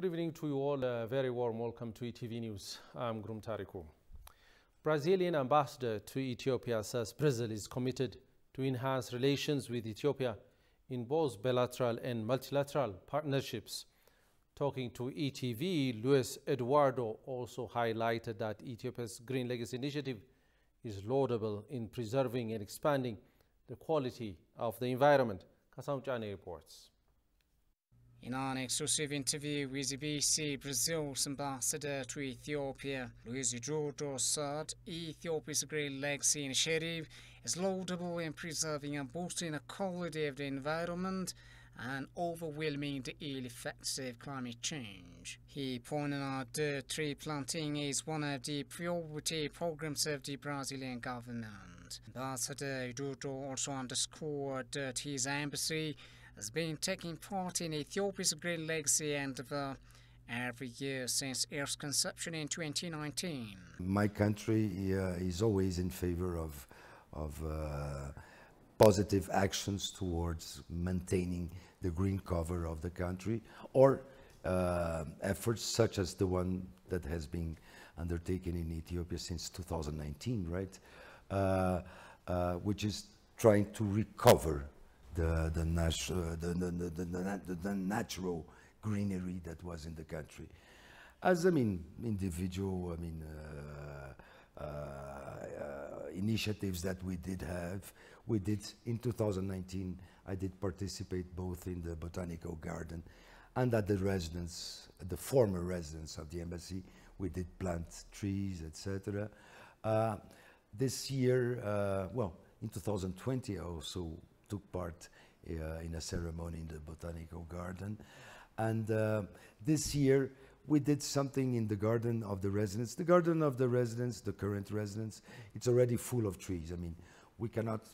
Good evening to you all. A very warm welcome to ETV News. I'm Grum Tariku. Brazilian ambassador to Ethiopia says Brazil is committed to enhance relations with Ethiopia in both bilateral and multilateral partnerships. Talking to ETV, Luis Eduardo also highlighted that Ethiopia's Green Legacy Initiative is laudable in preserving and expanding the quality of the environment. Kasamchane reports. In an exclusive interview with the BBC, Brazil's ambassador to Ethiopia, Luis Eduardo, said Ethiopia's Green Legacy Initiative is laudable in preserving and boosting the quality of the environment and overwhelming the ill effects of climate change. He pointed out that tree planting is one of the priority programs of the Brazilian government. Ambassador Eduardo also underscored that his embassy has been taking part in Ethiopia's Green Legacy endeavor every year since its conception in 2019. My country is always in favor of positive actions towards maintaining the green cover of the country, or efforts such as the one that has been undertaken in Ethiopia since 2019, right? Which is trying to recover the natural greenery that was in the country. As individual, initiatives that we did have. We did in 2019. I did participate both in the botanical garden and at the residence, the former residence of the embassy. We did plant trees, etc. This year, in 2020, I also took part in a ceremony in the botanical garden, and this year we did something in the garden of the residence. The garden of the residence, the current residence, it's already full of trees. We cannot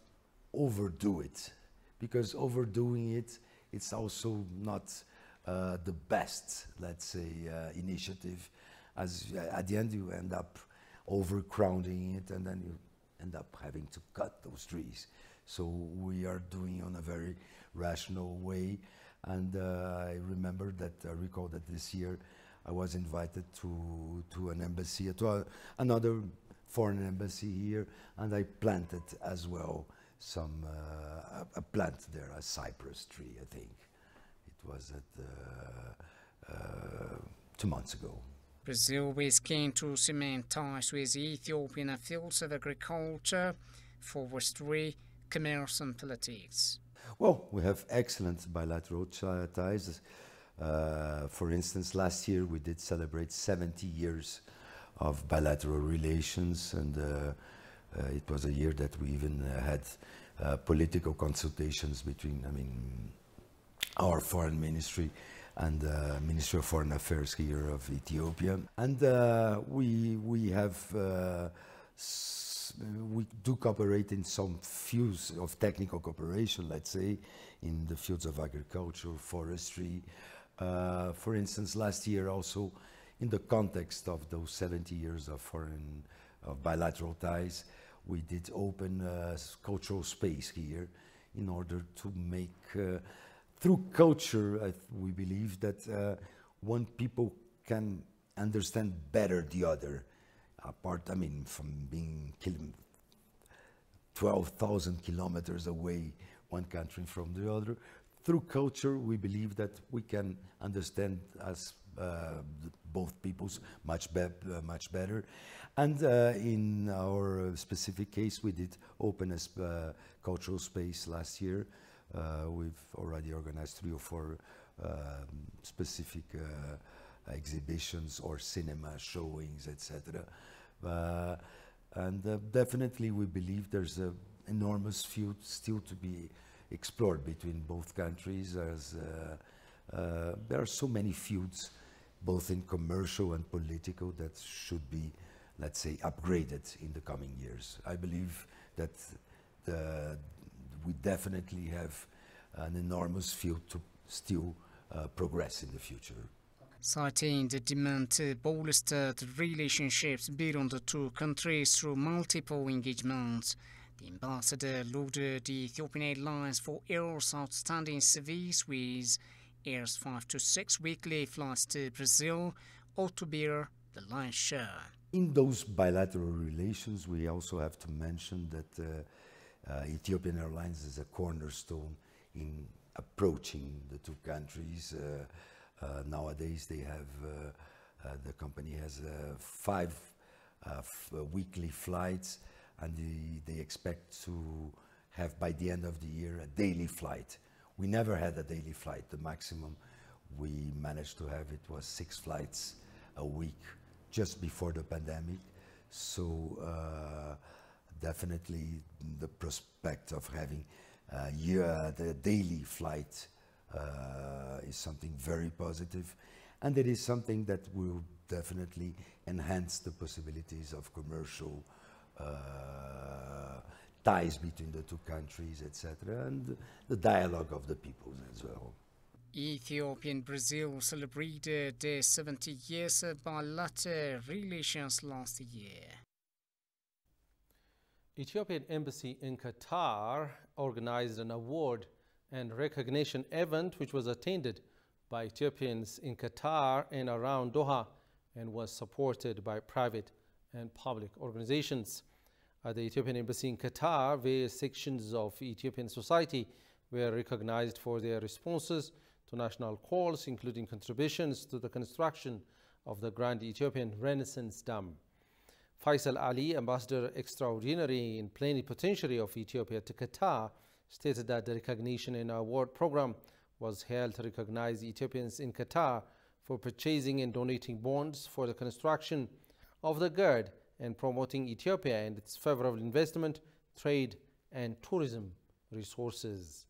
overdo it, because overdoing it, it's also not the best, let's say, initiative. As at the end you end up overcrowding it, and then you end up having to cut those trees. So we are doing on a very rational way, and I recall that this year I was invited to an embassy, to another foreign embassy here, and I planted as well a plant there, a cypress tree, I think. It was at 2 months ago. Brazil is keen to cement ties with Ethiopia in the fields of agriculture, forestry, commerce and politics. Well, we have excellent bilateral ties. For instance, last year we did celebrate 70 years of bilateral relations, and it was a year that we even had political consultations between, our foreign ministry and the Ministry of Foreign Affairs here of Ethiopia. And we do cooperate in some fields of technical cooperation, let's say, in the fields of agriculture, forestry. For instance, last year also, in the context of those 70 years of bilateral ties, we did open a cultural space here in order to make, through culture, we believe that one people can understand better the other. Apart, from being 12,000 kilometers away, one country from the other. Through culture, we believe that we can understand as both peoples much better. And in our specific case, we did open a cultural space last year. We've already organized 3 or 4 specific exhibitions or cinema showings, etc. And definitely we believe there's an enormous field still to be explored between both countries, as there are so many fields, both in commercial and political, that should be, let's say, upgraded in the coming years. I believe that we definitely have an enormous field to still progress in the future. Citing the demand to bolster the relationships between the two countries through multiple engagements, the ambassador lauded the Ethiopian Airlines for its outstanding service with airs 5 to 6 weekly flights to Brazil, or to bear the lion's share. In those bilateral relations, we also have to mention that Ethiopian Airlines is a cornerstone in approaching the two countries. Nowadays, they have the company has 5 weekly flights, and they expect to have by the end of the year a daily flight. We never had a daily flight. The maximum we managed to have it was 6 flights a week just before the pandemic. So definitely the prospect of having the daily flight is something very positive, and it is something that will definitely enhance the possibilities of commercial ties between the two countries, etc., and the dialogue of the peoples as well. Ethiopia and Brazil celebrated their 70 years of bilateral relations last year. Ethiopian Embassy in Qatar organized an award and recognition event which was attended by Ethiopians in Qatar and around Doha and was supported by private and public organizations. At the Ethiopian Embassy in Qatar, various sections of Ethiopian society were recognized for their responses to national calls, including contributions to the construction of the Grand Ethiopian Renaissance Dam. Faisal Ali, Ambassador Extraordinary and Plenipotentiary of Ethiopia to Qatar, stated that the recognition and award program was held to recognize Ethiopians in Qatar for purchasing and donating bonds for the construction of the GERD and promoting Ethiopia and its favorable investment, trade, and tourism resources.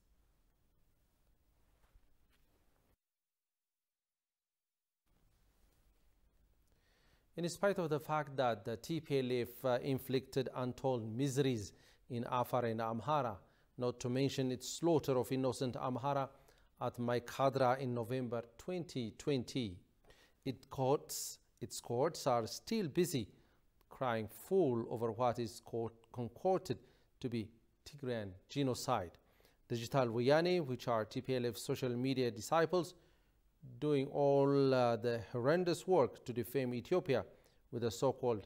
In spite of the fact that the TPLF inflicted untold miseries in Afar and Amhara, not to mention its slaughter of innocent Amhara at Maikadra in November 2020, its courts are still busy crying fool over what is concocted to be Tigrayan genocide. Digital Wayane, which are TPLF social media disciples, doing all the horrendous work to defame Ethiopia with the so-called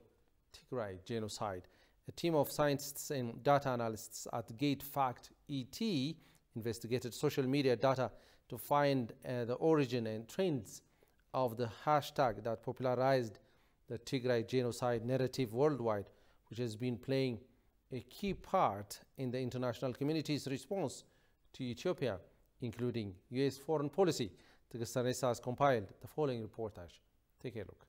Tigray genocide. A team of scientists and data analysts at GateFact ET investigated social media data to find the origin and trends of the hashtag that popularized the Tigray genocide narrative worldwide, which has been playing a key part in the international community's response to Ethiopia, including U.S. foreign policy. Tigstanesa has compiled the following reportage. Take a look.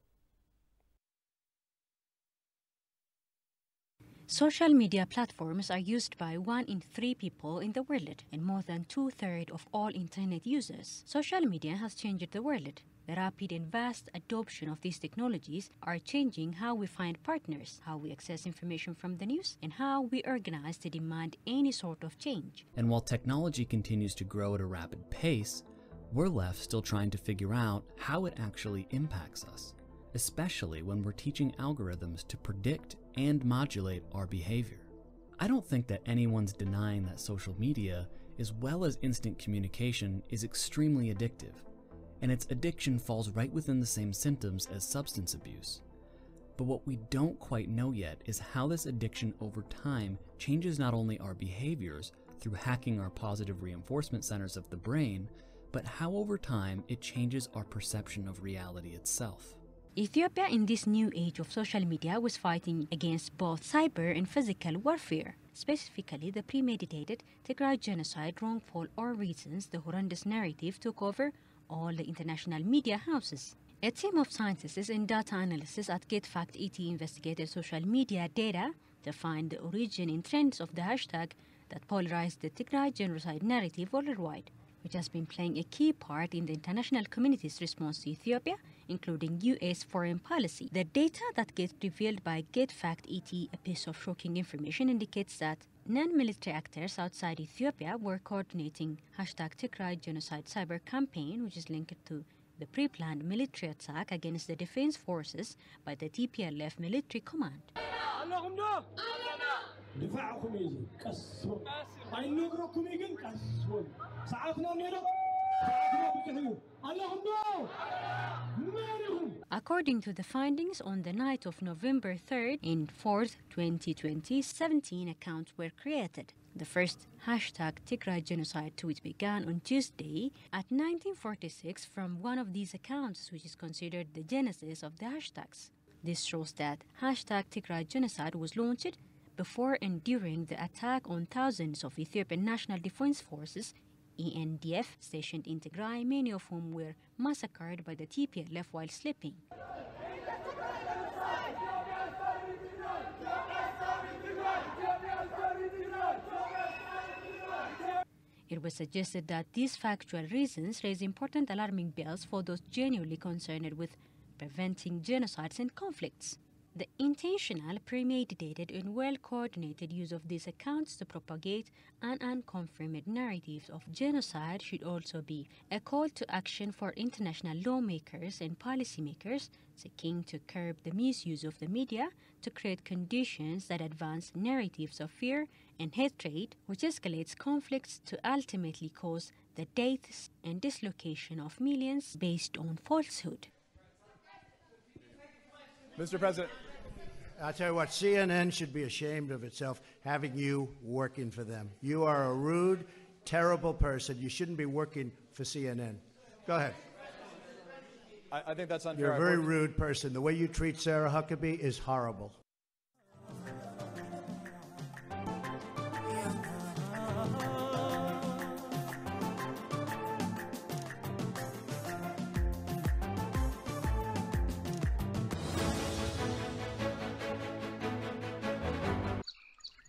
Social media platforms are used by 1 in 3 people in the world and more than 2/3 of all internet users. Social media has changed the world. The rapid and vast adoption of these technologies are changing how we find partners, how we access information from the news, and how we organize to demand any sort of change. And while technology continues to grow at a rapid pace, we're left still trying to figure out how it actually impacts us, especially when we're teaching algorithms to predict and modulate our behavior. I don't think that anyone's denying that social media, as well as instant communication, is extremely addictive, and its addiction falls right within the same symptoms as substance abuse. But what we don't quite know yet is how this addiction over time changes not only our behaviors through hacking our positive reinforcement centers of the brain, but how over time it changes our perception of reality itself. Ethiopia in this new age of social media was fighting against both cyber and physical warfare, specifically the premeditated Tigray genocide wrongful or reasons the horrendous narrative took over all the international media houses. A team of scientists and data analysts at GateFact ET investigated social media data to find the origin and trends of the hashtag that polarized the Tigray genocide narrative worldwide, which has been playing a key part in the international community's response to Ethiopia, including U.S. foreign policy. The data that gets revealed by GateFact ET, a piece of shocking information, indicates that non-military actors outside Ethiopia were coordinating hashtag Tigray genocide cyber campaign, which is linked to the pre-planned military attack against the defense forces by the TPLF military command. According to the findings, on the night of November 3rd, in 4th, 2020, 17 accounts were created. The first hashtag Tigray Genocide tweet began on Tuesday at 1946 from one of these accounts, which is considered the genesis of the hashtags. This shows that hashtag Tigray Genocide was launched before and during the attack on thousands of Ethiopian National Defense Forces ENDF stationed in Tigray, many of whom were massacred by the TPLF while sleeping. It was suggested that these factual reasons raise important alarming bells for those genuinely concerned with preventing genocides and conflicts. The intentional, premeditated, and well-coordinated use of these accounts to propagate an unconfirmed narrative of genocide should also be a call to action for international lawmakers and policymakers seeking to curb the misuse of the media to create conditions that advance narratives of fear and hatred, which escalates conflicts to ultimately cause the deaths and dislocation of millions based on falsehood. Mr. President. I'll tell you what, CNN should be ashamed of itself having you working for them. You are a rude, terrible person. You shouldn't be working for CNN. Go ahead. I think that's unfair. You're a very rude person. The way you treat Sarah Huckabee is horrible.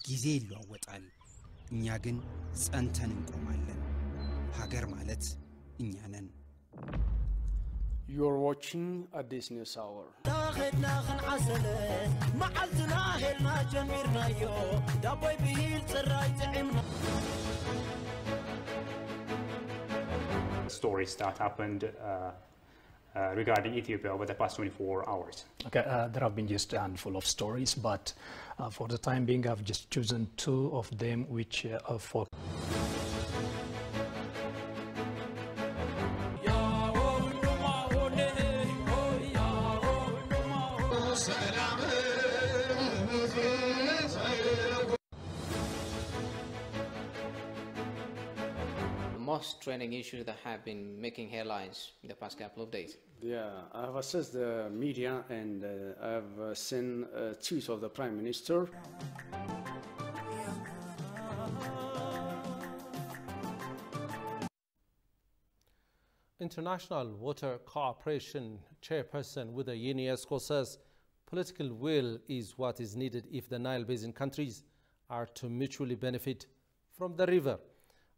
ጊዜ ይለዋወጣል እኛ ግን ጸንተን እንቆማለን ሀገር ማለት እኛ ነን You're watching Addis News Hour. Stories that happened regarding Ethiopia over the past 24 hours. Okay, there have been just a handful of stories, but for the time being, I've just chosen two of them, which for. Most trending issues that have been making headlines in the past couple of days. Yeah, I have assessed the media and I have seen tweets of the Prime Minister. International Water Cooperation chairperson with the UNESCO says political will is what is needed if the Nile Basin countries are to mutually benefit from the river.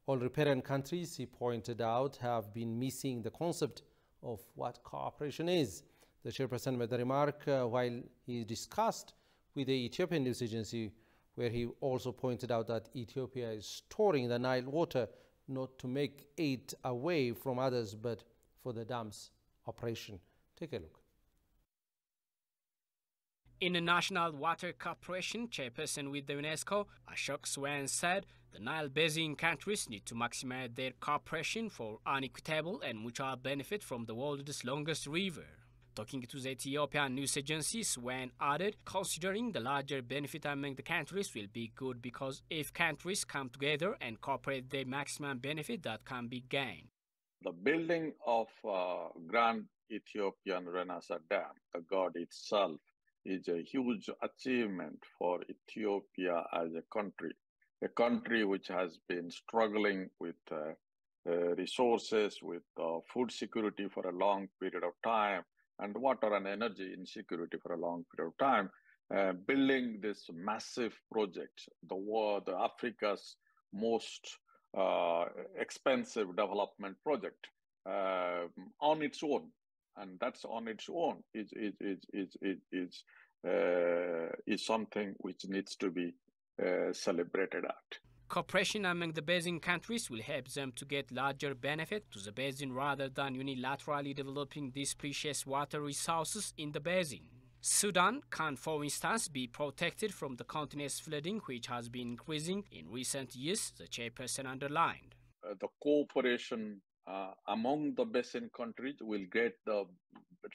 All riparian countries, he pointed out, have been missing the concept of what cooperation is. The chairperson made the remark while he discussed with the Ethiopian news agency, where he also pointed out that Ethiopia is storing the Nile water not to make it away from others, but for the dams operation. Take a look. International Water Cooperation chairperson with the UNESCO, Ashen Solan, said the Nile Basin countries need to maximize their cooperation for unequitable and mutual benefit from the world's longest river. Talking to the Ethiopian news agency, Solan added, considering the larger benefit among the countries will be good because if countries come together and cooperate, their maximum benefit that can be gained. The building of Grand Ethiopian Renaissance Dam, the god itself, is a huge achievement for Ethiopia as a country which has been struggling with resources, with food security for a long period of time, and water and energy insecurity for a long period of time. Building this massive project, the Africa's most expensive development project on its own, and that's on its own is something which needs to be celebrated at. Cooperation among the basin countries will help them to get larger benefit to the basin rather than unilaterally developing these precious water resources in the basin. Sudan can, for instance, be protected from the continent's flooding, which has been increasing in recent years, the chairperson underlined. The cooperation among the basin countries will get the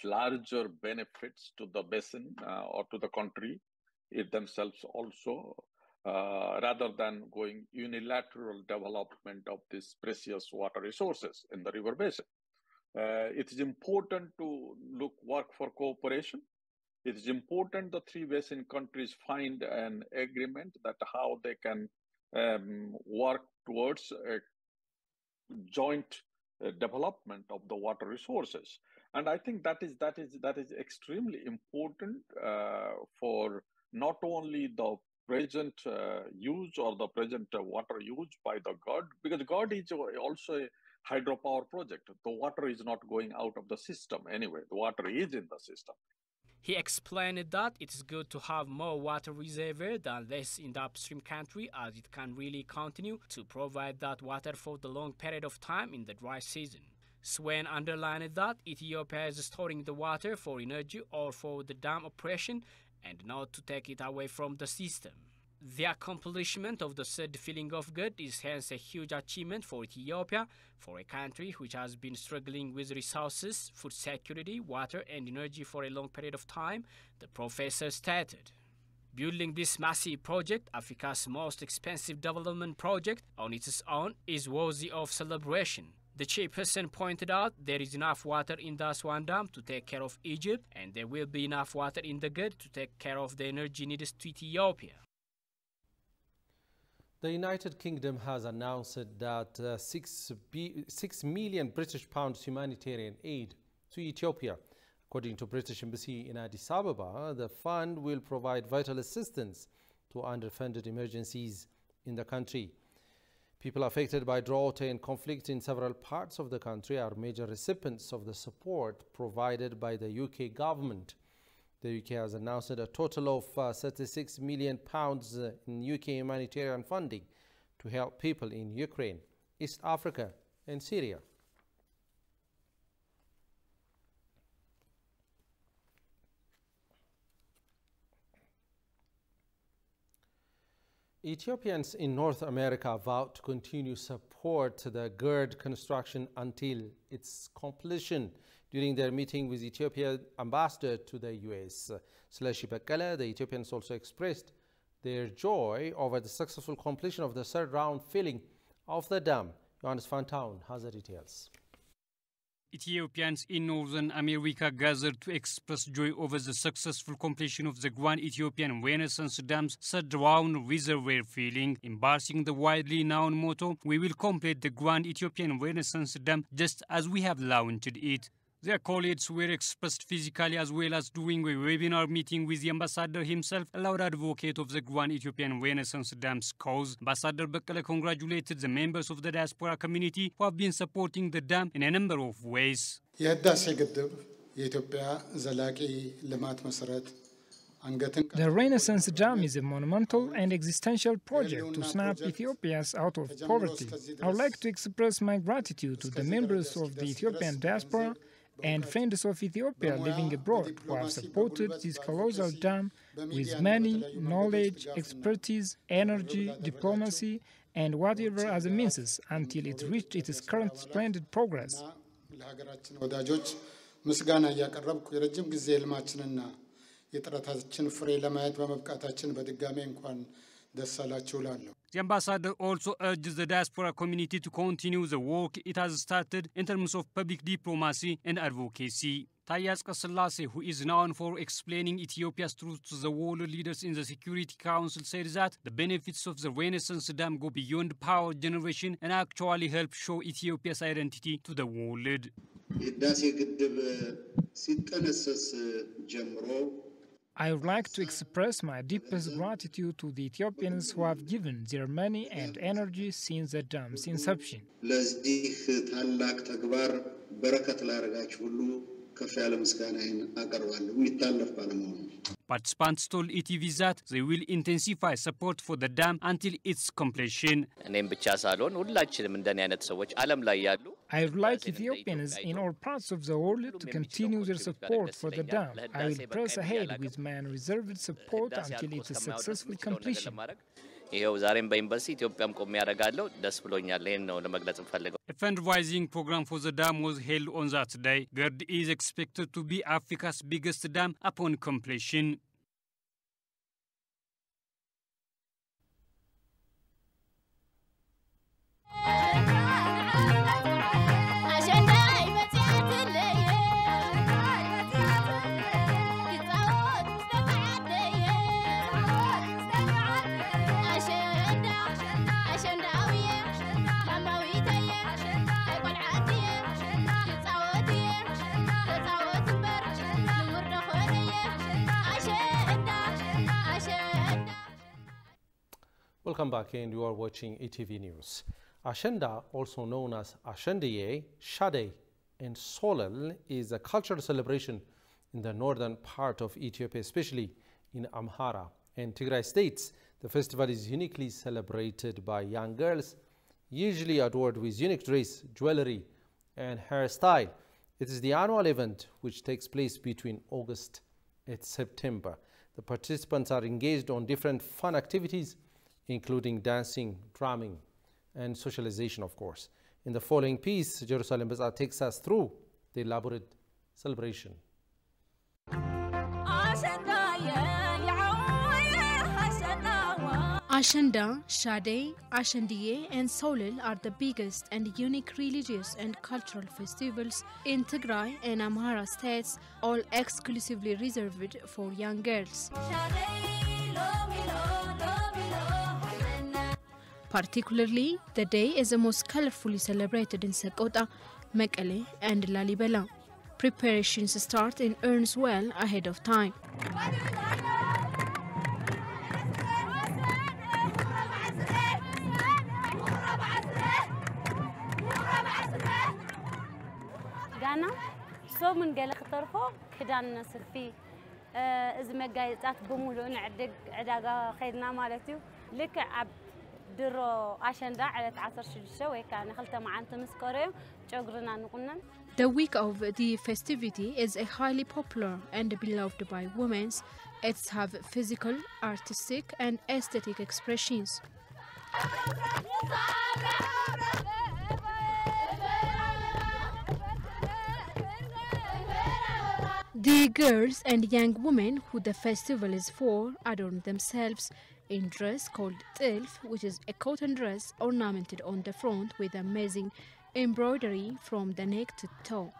larger benefits to the basin or to the country it themselves also, rather than going unilateral development of these precious water resources in the river basin. It is important to work for cooperation. It is important the three basin countries find an agreement that how they can work towards a joint development of the water resources. And I think that is extremely important for not only the present use or the present water use by the GOD, because GOD is also a hydropower project. The water is not going out of the system anyway. The water is in the system. He explained that it is good to have more water reservoir than less in the upstream country, as it can really continue to provide that water for the long period of time in the dry season. Swen underlined that Ethiopia is storing the water for energy or for the dam operation and not to take it away from the system. The accomplishment of the said filling of good is hence a huge achievement for Ethiopia, for a country which has been struggling with resources, food security, water and energy for a long period of time, the professor stated. Building this massive project, Africa's most expensive development project on its own, is worthy of celebration. The chairperson pointed out there is enough water in the Aswan Dam to take care of Egypt, and there will be enough water in the Gud to take care of the energy needs to Ethiopia. The United Kingdom has announced that 6 million British pounds humanitarian aid to Ethiopia. According to British Embassy in Addis Ababa, the fund will provide vital assistance to underfunded emergencies in the country. People affected by drought and conflict in several parts of the country are major recipients of the support provided by the UK government. The UK has announced a total of £36 million in UK humanitarian funding to help people in Ukraine, East Africa and Syria. Ethiopians in North America vowed to continue support the GERD construction until its completion. During their meeting with Ethiopia's ambassador to the US, Sleshi Bekele, the Ethiopians also expressed their joy over the successful completion of the third round filling of the dam. Johannes Van Town has the details. Ethiopians in Northern America gathered to express joy over the successful completion of the Grand Ethiopian Renaissance Dam's third round reservoir filling, embracing the widely known motto, "We will complete the Grand Ethiopian Renaissance Dam just as we have launched it." Their colleagues were expressed physically as well as during a webinar meeting with the ambassador himself, a loud advocate of the Grand Ethiopian Renaissance Dam's cause. Ambassador Bekele congratulated the members of the diaspora community who have been supporting the dam in a number of ways. The Renaissance Dam is a monumental and existential project to snap Ethiopians out of poverty. I would like to express my gratitude to the members of the Ethiopian diaspora and friends of Ethiopia living abroad who have supported this colossal dam with money, knowledge, expertise, energy, diplomacy, and whatever other means until it reached its current splendid progress. The ambassador also urges the diaspora community to continue the work it has started in terms of public diplomacy and advocacy. Tayyas Kasselase, who is known for explaining Ethiopia's truth to the world leaders in the Security Council, said that the benefits of the Renaissance Dam go beyond power generation and actually help show Ethiopia's identity to the world. I would like to express my deepest gratitude to the Ethiopians who have given their money and energy since the dam's inception. Participants told ETV that they will intensify support for the dam until its completion. I would like Ethiopians in all parts of the world to continue their support for the dam. I will press ahead with my unreserved support until its successful completion. ይሄው ዛሬም በዩኒቨርሲቲ ኢትዮጵያም ቆም ያደርጋለሁ ደስ ብሎኛል ይሄን ነው ለመግለጽ እንፈልገው A fundraising program for the dam was held on that day. GERD is expected to be Africa's biggest dam upon completion. Welcome back, and you are watching ETV News. Ashenda, also known as Ashendiye, Shade, and Solan, is a cultural celebration in the northern part of Ethiopia, especially in Amhara and Tigray states. The festival is uniquely celebrated by young girls, usually adorned with unique dress, jewelry, and hairstyle. It is the annual event which takes place between August and September. The participants are engaged on different fun activities, including dancing, drumming, and socialization, of course. In the following piece, Jerusalem Bazaar takes us through the elaborate celebration. Ashenda, Shade, Ashendiye, and Solan are the biggest and unique religious and cultural festivals in Tigray and Amhara states, all exclusively reserved for young girls. Particularly, the day is the most colorfully celebrated in Sekota, Mekele, and Lalibela. Preparations start in earnest well ahead of time. Ghana, so من قال اخترفوا كدان سفي إذا ما جايزات بمولون عداقة خيرنا مالتيو لك عب درو عشان دا على 10 شوي كان خلته مع أنت مسكريم جوجرنا نقولنا. The week of the festivity is a highly popular and beloved by women. It's have physical, artistic, and aesthetic expressions. The girls and young women who the festival is for adorn themselves in dress called tilf, which is a cotton dress ornamented on the front with amazing embroidery from the neck to toe.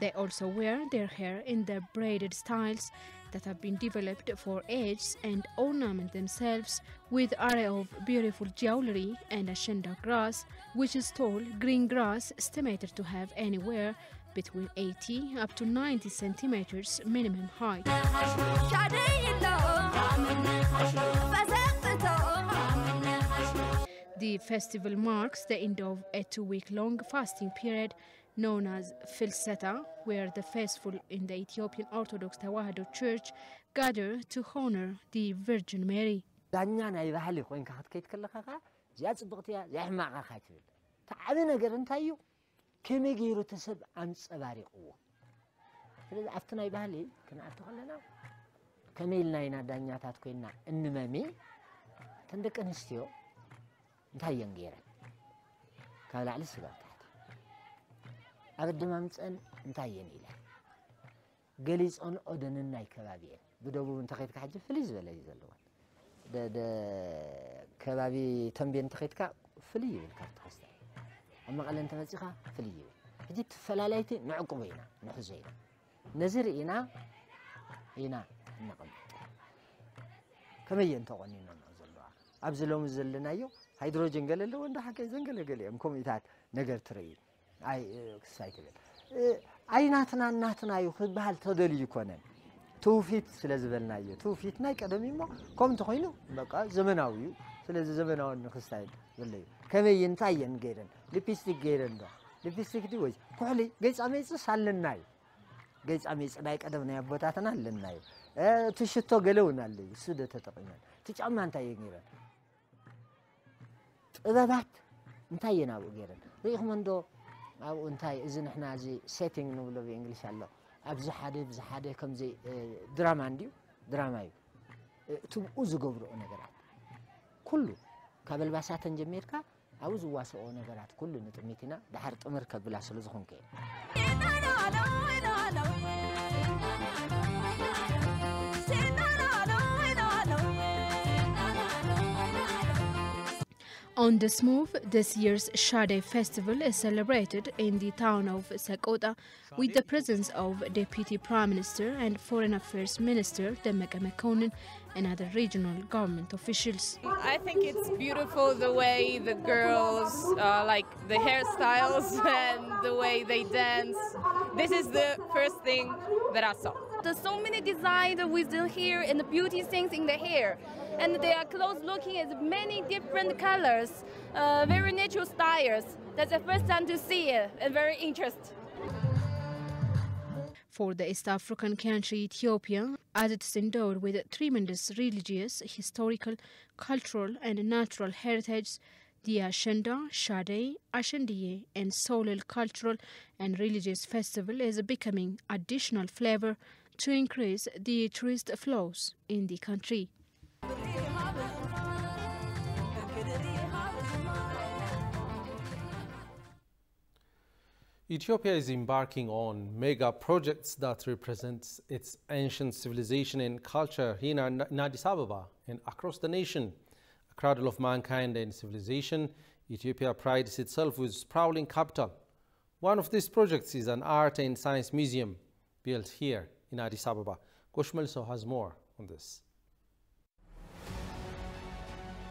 They also wear their hair in the braided styles that have been developed for age and ornament themselves with array of beautiful jewelry and Ashenda grass, which is tall green grass estimated to have anywhere between 80 up to 90 centimeters minimum height. The festival marks the end of a 2-week-long fasting period known as Filseta, where the faithful in the Ethiopian Orthodox Tewahedo Church gather to honor the Virgin Mary. كم يجيرو تسب عن سباري قوة. فلذا أفتنا يبالي كنا أتقولنا كميلنا ينادنيا تاتكوينا إنما مي تندك أنستيو نتاي ينجيرا كالا على السباب تحت أقدم أمتن نتاي ينيلا قليز أن أدن الناي كبابين بدو منتخيتك حاجة فليز ولا يزلون ده كبابي تنبين تخيتك فلي بالكارت خسته أما قال أنت مسيخة فليو جيت فلاليتي نعقبينا نحزينا نزر إنا نقم كما ينتقنينا نزلوا أبزلهم زلنا يو هيدروجين قال له وين ده حكي زنقل قال لي أمكم يتعاد نقر تري أي سايكل أي ناتنا يو خد بحال تدري يكونن توفيت سلازبلنا يو توفيت نايك أدمي ما كم تخينه بقى زمناوي سلاز زمناوي نخستايد ولا كم ينتاين غيرن لبيستيك غيرن ده لبيستيك دي وجه كحلي جيس أميس سالناي جيس أميس نايك أدمنا يبوتاتنا لناي تشتو قلونا اللي سودة تتقينا تجمع انتاين غيرن إذا بعد انتاين أو غيرن ريخ من دو أو انتاي إذن إحنا زي setting نقوله بإنجليش الله أبز حادة كم زي دراما عنديو دراما يو تبقوا زقبرو أنا قرأت كله قبل باساتن جميركا عاوز واسو نغرات كله نطميتنا دحر طمر كبلا سلازخون كي On this move, this year's Shade Festival is celebrated in the town of Sakota with the presence of Deputy Prime Minister and Foreign Affairs Minister Demeke Mekonnen and other regional government officials. I think it's beautiful the way the girls, like the hairstyles and the way they dance. This is the first thing that I saw. There's so many designs with the hair and the beauty things in the hair. And their clothes looking at many different colors, very natural styles. That's the first time to see it and very interesting. For the East African country Ethiopia, as it is endowed with tremendous religious, historical, cultural and natural heritage, the Ashenda, Shade, Ashendiye and Solan cultural and religious festival is becoming additional flavor to increase the tourist flows in the country. Ethiopia is embarking on mega projects that represent its ancient civilization and culture here in Addis Ababa and across the nation. A cradle of mankind and civilization, Ethiopia prides itself with sprawling capital. One of these projects is an art and science museum built here in Addis Ababa. Goshmelso has more on this.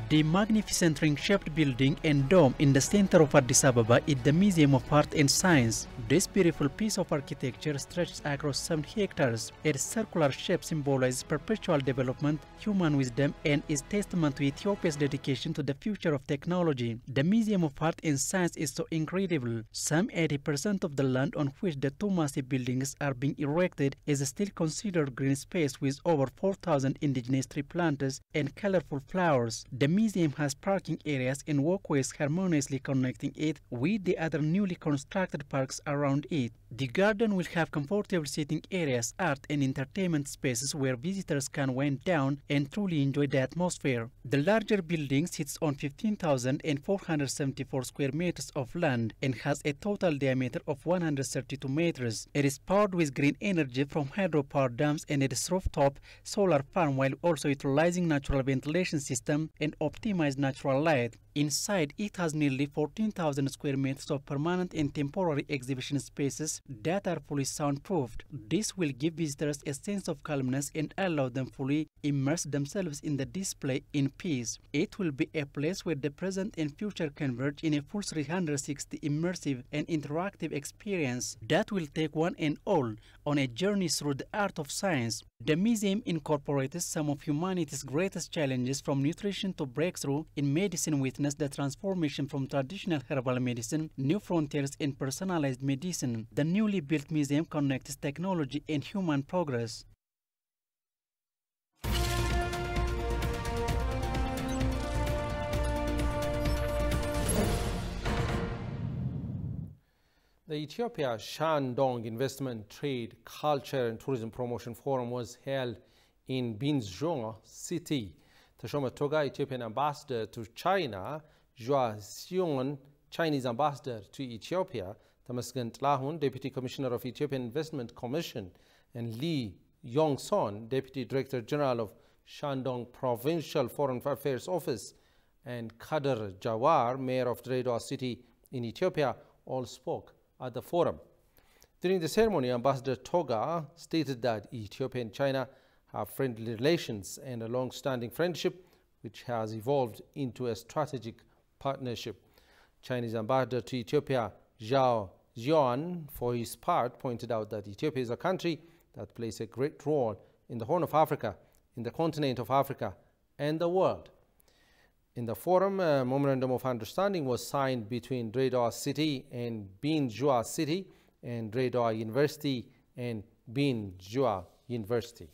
The magnificent ring-shaped building and dome in the center of Addis Ababa is the Museum of Art and Science. This beautiful piece of architecture stretches across 7 hectares. Its circular shape symbolizes perpetual development, human wisdom, and is testament to Ethiopia's dedication to the future of technology. The Museum of Art and Science is so incredible. Some 80% of the land on which the 2 massive buildings are being erected is still considered green space with over 4,000 indigenous tree planters and colorful flowers. The museum has parking areas and walkways harmoniously connecting it with the other newly constructed parks around it. The garden will have comfortable sitting areas, art and entertainment spaces where visitors can wind down and truly enjoy the atmosphere. The larger building sits on 15,474 square meters of land and has a total diameter of 132 meters. It is powered with green energy from hydropower dams and its rooftop solar farm, while also utilizing natural ventilation system and optimized natural light. Inside, it has nearly 14,000 square meters of permanent and temporary exhibition spaces that are fully soundproofed. This will give visitors a sense of calmness and allow them fully immerse themselves in the display in peace. It will be a place where the present and future converge in a full 360 immersive and interactive experience that will take one and all on a journey through the art of science. The museum incorporates some of humanity's greatest challenges, from nutrition to breakthrough in medicine, witness the transformation from traditional herbal medicine, new frontiers in personalized medicine. The newly built museum connects technology and human progress. The Ethiopia Shandong Investment, Trade, Culture and Tourism Promotion Forum was held in Binzhou City. Tashoma Toga, Ethiopian ambassador to China, Zhua Xiong, Chinese ambassador to Ethiopia, Tamasgen Tlahun, Deputy Commissioner of Ethiopian Investment Commission, and Li Yongson, Deputy Director General of Shandong Provincial Foreign Affairs Office, and Kader Jawar, Mayor of Dredwa City in Ethiopia, all spoke at the forum. During the ceremony, Ambassador Toga stated that Ethiopia and China have friendly relations and a long-standing friendship which has evolved into a strategic partnership. Chinese ambassador to Ethiopia, Zhao Ziyuan, for his part, pointed out that Ethiopia is a country that plays a great role in the Horn of Africa, in the continent of Africa, and the world. In the forum, a memorandum of understanding was signed between Dredwa City and Binzhou City, and Dredwa University and Binzhou University.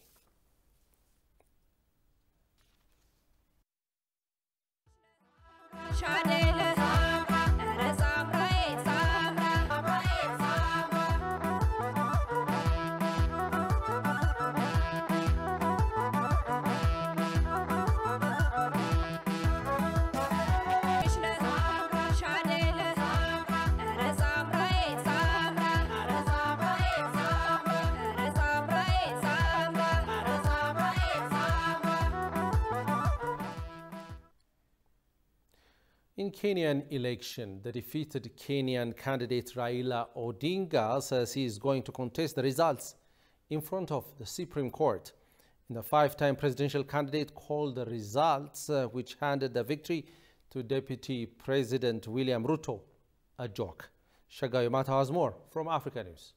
In Kenyan election, the defeated Kenyan candidate Raila Odinga says he is going to contest the results in front of the Supreme Court. The five-time presidential candidate called the results, which handed the victory to Deputy President William Ruto, a joke. Shagayo Mata has more from Africa News.